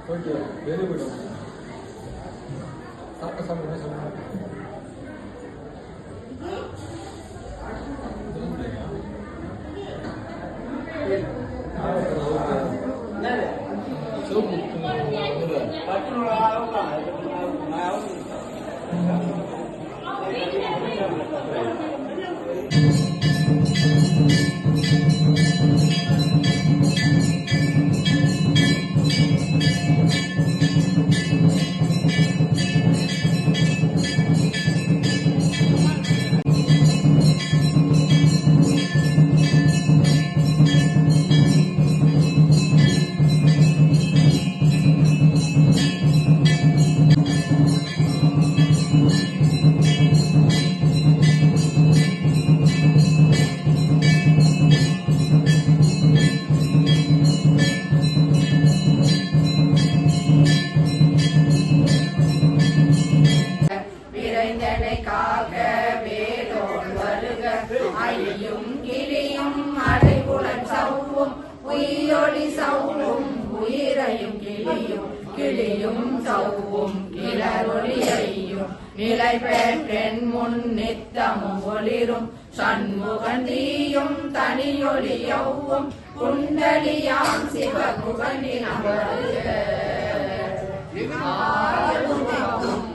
போயிட்டு வெளியே போயிடும் சாப்பிட கிளியும் சௌவும் கிளரொலியையும் நிலை பெற்றென் முன் நித்தமும் ஒளிரும் சண்முகந்தியும் தனியொலியவும் குண்டலியாம் சிவகுகனினவரும்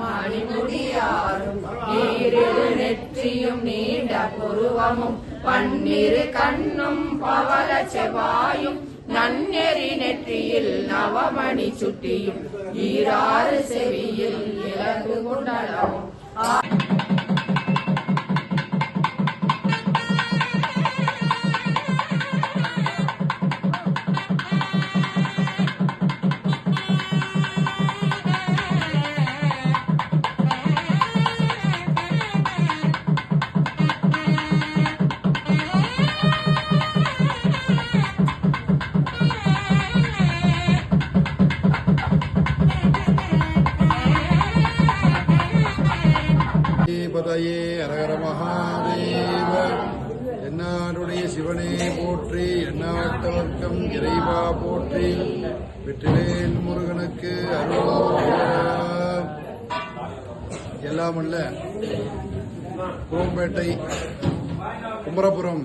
மணிமுடியாரும் நீரிரு நெற்றியும் நீண்ட புருவமும் பன்னிரு கண்ணும் பவள செவ்வாயும் நன்னெறி நெற்றியில் நவமணி சுட்டியும் ஈராறு செவியில் இலகு குண்டலமும் பதையே அரகர மகாதேவ என்னாருடைய சிவனே போற்றி எண்ணாட்டவர்க்கம் இறைவா போற்றி வெற்றிவேல் முருகனுக்கு அருளோரா. எல்லாமல்ல குரோம்பேட்டை குமரபுரம்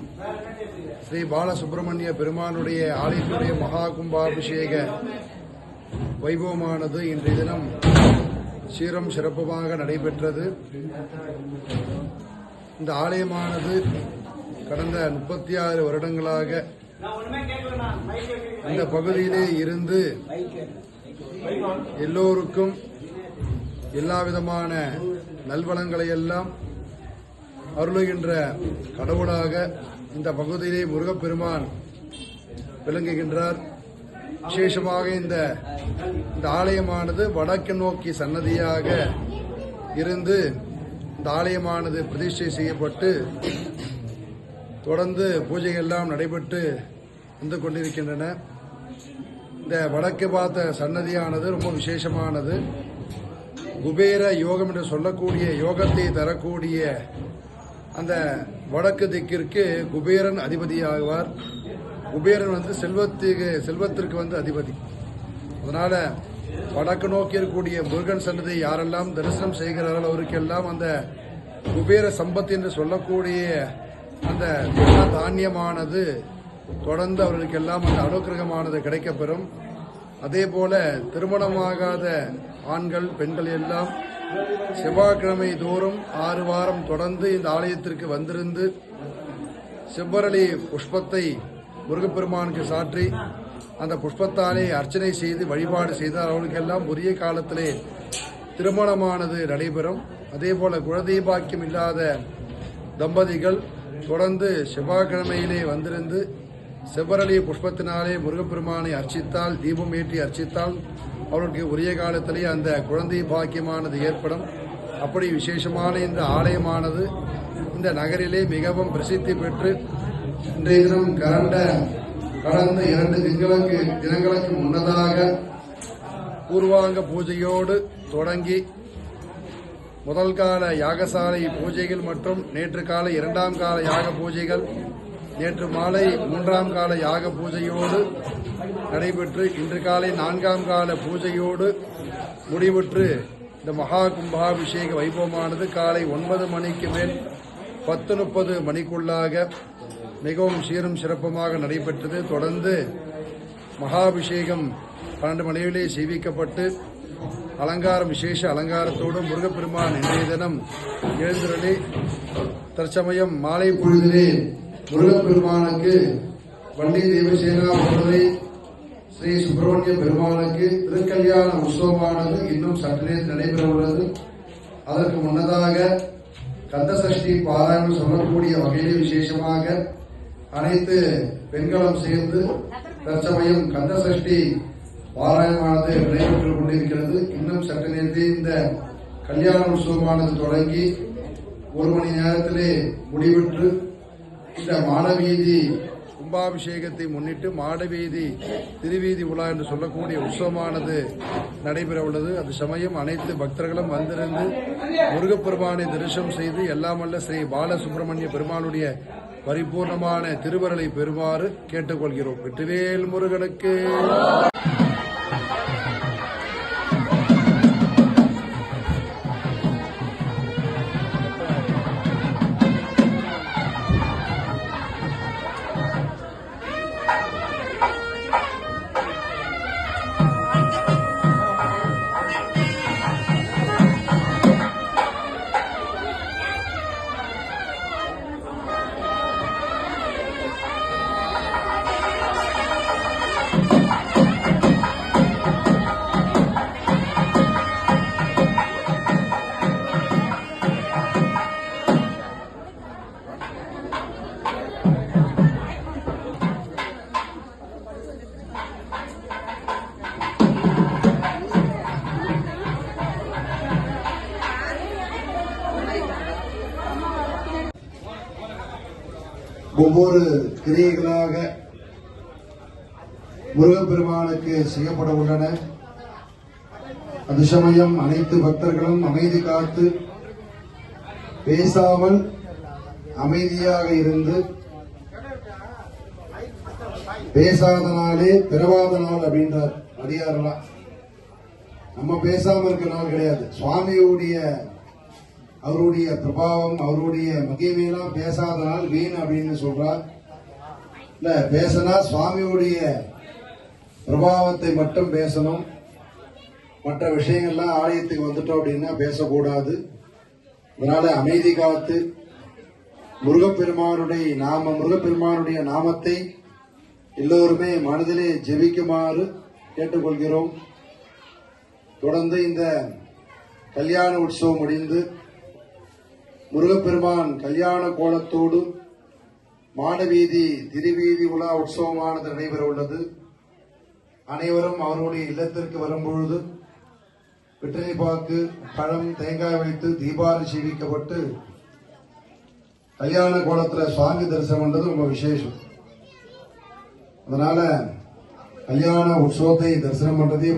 ஸ்ரீ பாலசுப்பிரமணிய பெருமானுடைய ஆலயத்துடைய மகா கும்பாபிஷேக வைபவமானது இன்றைய தினம் சீரம் சிறப்புமாக நடைபெற்றது. இந்த ஆலயமானது கடந்த 36 வருடங்களாக இந்த பகுதியிலே இருந்து எல்லோருக்கும் எல்லாவிதமான நல்வளங்களை எல்லாம் அருளுகின்ற கடவுளாக இந்த பகுதியிலே முருகப்பெருமான் விளங்குகின்றார். விசேஷமாக இந்த ஆலயமானது வடக்கு நோக்கி சன்னதியாக இருந்து இந்த ஆலயமானது பிரதிஷ்டை செய்யப்பட்டு தொடர்ந்து பூஜைகள் எல்லாம் நடைபெற்று வந்து கொண்டிருக்கின்றன. இந்த வடக்கு பார்த்த சன்னதியானது ரொம்ப விசேஷமானது. குபேர யோகம் என்று சொல்லக்கூடிய யோகத்தை தரக்கூடிய அந்த வடக்கு திக்கிற்கு குபேரன் அதிபதியாகுவார். குபேரன் வந்து செல்வத்திற்கு வந்து அதிபதி. அதனால வடக்கு நோக்கி இருக்கக்கூடிய முருகன் சன்னதி யாரெல்லாம் தரிசனம் செய்கிறார்கள் அவருக்கெல்லாம் அந்த குபேர சம்பத்து என்று சொல்லக்கூடிய அந்த தானியமானது தொடர்ந்து அவர்களுக்கெல்லாம் அந்த அனுக்கிரகமானது கிடைக்கப்பெறும். அதே போல திருமணமாகாத ஆண்கள் பெண்கள் எல்லாம் செவ்வாய்க்கிழமை தோறும் 6 வாரம் தொடர்ந்து இந்த ஆலயத்திற்கு வந்திருந்து செவ்வரளி புஷ்பத்தை முருகப்பெருமானுக்கு சாற்றி அந்த புஷ்பத்தாலே அர்ச்சனை செய்து வழிபாடு செய்தால் அவர்களுக்கெல்லாம் உரிய காலத்திலே திருமணமானது நடைபெறும். அதே போல குழந்தை பாக்கியம் இல்லாத தம்பதிகள் தொடர்ந்து செவ்வாய்க்கிழமையிலே வந்திருந்து செவ்வரளி புஷ்பத்தினாலே முருகப்பெருமானை அர்ச்சித்தால், தீபம் ஏற்றி அர்ச்சித்தால் அவர்களுக்கு உரிய காலத்திலே அந்த குழந்தை பாக்கியமானது ஏற்படும். அப்படி விசேஷமான இந்த ஆலயமானது இந்த நகரிலே மிகவும் பிரசித்தி பெற்று இன்றைய தினம் கடந்த 2 தினங்களுக்கு முன்னதாக பூர்வாங்க பூஜையோடு தொடங்கி முதல் கால யாகசாலை பூஜைகள் மற்றும் நேற்று காலை 2ஆம் கால யாக பூஜைகள், நேற்று மாலை 3ஆம் கால யாக பூஜையோடு நடைபெற்று இன்று காலை 4ஆம் கால பூஜையோடு முடிவுற்று இந்த மகா கும்பாபிஷேக வைபவமானது காலை 9 மணிக்கு மேல் 10:30 மணிக்குள்ளாக மிகவும் சீரும் சிறப்புமாக நடைபெற்றது. தொடர்ந்து மகாபிஷேகம் 12 மணியிலே செய்விக்கப்பட்டு விசேஷ அலங்காரத்தோடு முருகப்பெருமான் இன்றைய தினம் எழுந்தருளி தற்சமயம் மாலை பொழுதிலே முருகப்பெருமானுக்கு வண்டி தேவசேனா முறை ஸ்ரீ சுப்பிரமணிய பெருமானுக்கு திருக்கல்யாண உற்சவமானது இன்னும் சற்றே நடைபெற உள்ளது. அதற்கு முன்னதாக கந்தசஷ்டி பாராயணம் சொல்லக்கூடிய வகையில் விசேஷமாக அனைத்து பெண்களும் சேர்ந்து தற்சமயம் கந்தசஷ்டி பாராயணமானது நடைபெற்றுக் கொண்டிருக்கிறது. இன்னும் சற்று நேரத்தில் இந்த கல்யாண உற்சவமானது தொடங்கி 1 மணி நேரத்திலே முடிவுற்று இந்த மாடவீதி கும்பாபிஷேகத்தை முன்னிட்டு மாடவீதி திருவீதி உலா என்று சொல்லக்கூடிய உற்சவமானது நடைபெற உள்ளது. அது சமயம் அனைத்து பக்தர்களும் வந்திருந்து முருகப்பெருமானை தரிசனம் செய்து எல்லாமல்ல ஸ்ரீ பாலசுப்பிரமணிய பெருமானுடைய பரிபூர்ணமான திருவருளை பெறுமாறு கேட்டுக்கொள்கிறோம். வெற்றிவேல் முருகனுக்கு. ஒவ்வொரு கிரியைகளாக முருகப்பெருமானுக்கு செய்யப்பட உள்ளன. அது சமயம் அனைத்து பக்தர்களும் அமைதி காத்து பேசாமல் அமைதியாக இருந்து, பேசாத நாளே பிறவாத நாள் அப்படின்றார் அடியாரெல்லாம். நம்ம பேசாம இருக்க நாள் கிடையாது. சுவாமியுடைய அவருடைய பிரபாவம் அவருடைய மகிமையெல்லாம் பேசாத நாள் வீண் அப்படின்னு சொல்றார். இல்ல, பேசினா சுவாமியுடைய பிரபாவத்தை மட்டும் பேசணும். மற்ற விஷயங்கள்லாம் ஆலயத்துக்கு வந்துட்டோம் அப்படின்னா பேசக்கூடாது. அதனால அமைதி காத்து முருகப்பெருமானுடைய நாமத்தை எல்லோருமே மனதிலே ஜெபிக்குமாறு கேட்டுக்கொள்கிறோம். தொடர்ந்து இந்த கல்யாண உற்சவம் முடிந்து முருகப்பெருமான் கல்யாண கோலத்தோடு மாடவீதி திருவீதி உலா உற்சவமானது நடைபெற உள்ளது. அனைவரும் அவருடைய இல்லத்திற்கு வரும்பொழுது வெற்றிலை பாக்கு, பழம், தேங்காய் வைத்து தீபாவளி சேவிக்கப்பட்டு கல்யாண கோலத்துல சுவாமி தரிசனம் பண்றது ரொம்ப விசேஷம். அதனால கல்யாண உற்சவத்தை தரிசனம் பண்றதே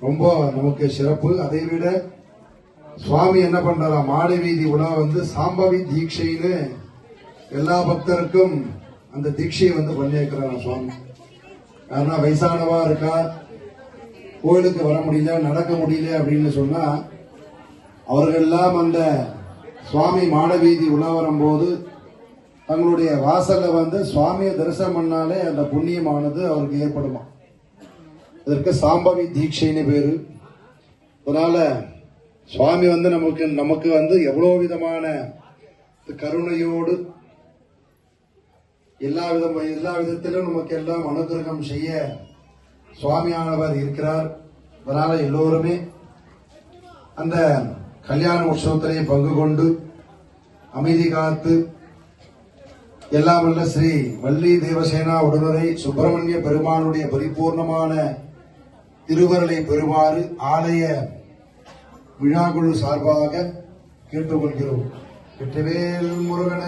ரொம்ப நமக்கு சிறப்பு. அதை விட சுவாமி என்ன பண்றாரா, மாட வீதி உலா வந்து சாம்பவி தீட்சைன்னு எல்லா பக்தருக்கும் அந்த தீட்சையை வந்து பண்ணியிருக்கிறாரா சுவாமி. யாருன்னா வயசானவா இருக்கா, கோயிலுக்கு வர முடியல, நடக்க முடியல அப்படின்னு சொன்னா அவர்கள் எல்லாம் அந்த சுவாமி மாட வீதி உலா வரும்போது தங்களுடைய வாசல்ல வந்து சுவாமியை தரிசனம் பண்ணாலே அந்த புண்ணியமானது அவருக்கு ஏற்படுமா. இதற்கு சாம்பவி தீட்சைன்னு பேரு. அதனால சுவாமி வந்து நமக்கு வந்து எவ்வளவு விதமான கருணையோடு எல்லா விதத்திலும் நமக்கு எல்லாம் அனுகிரகம் செய்ய சுவாமியானவர் இருக்கிறார். அதனால எல்லோருமே அந்த கல்யாண உற்சவத்திலே பங்கு கொண்டு அமைதி காத்து எல்லாம் வல்ல ஸ்ரீ வள்ளி தேவசேனா உடனுரை சுப்பிரமணிய பெருமானுடைய பரிபூர்ணமான திருவருளை பெறுமாறு ஆலய விழாக்குழு சார்பாக கேட்டுக்கொள்கிறோம். வெற்றிவேல் முருகனுக்கு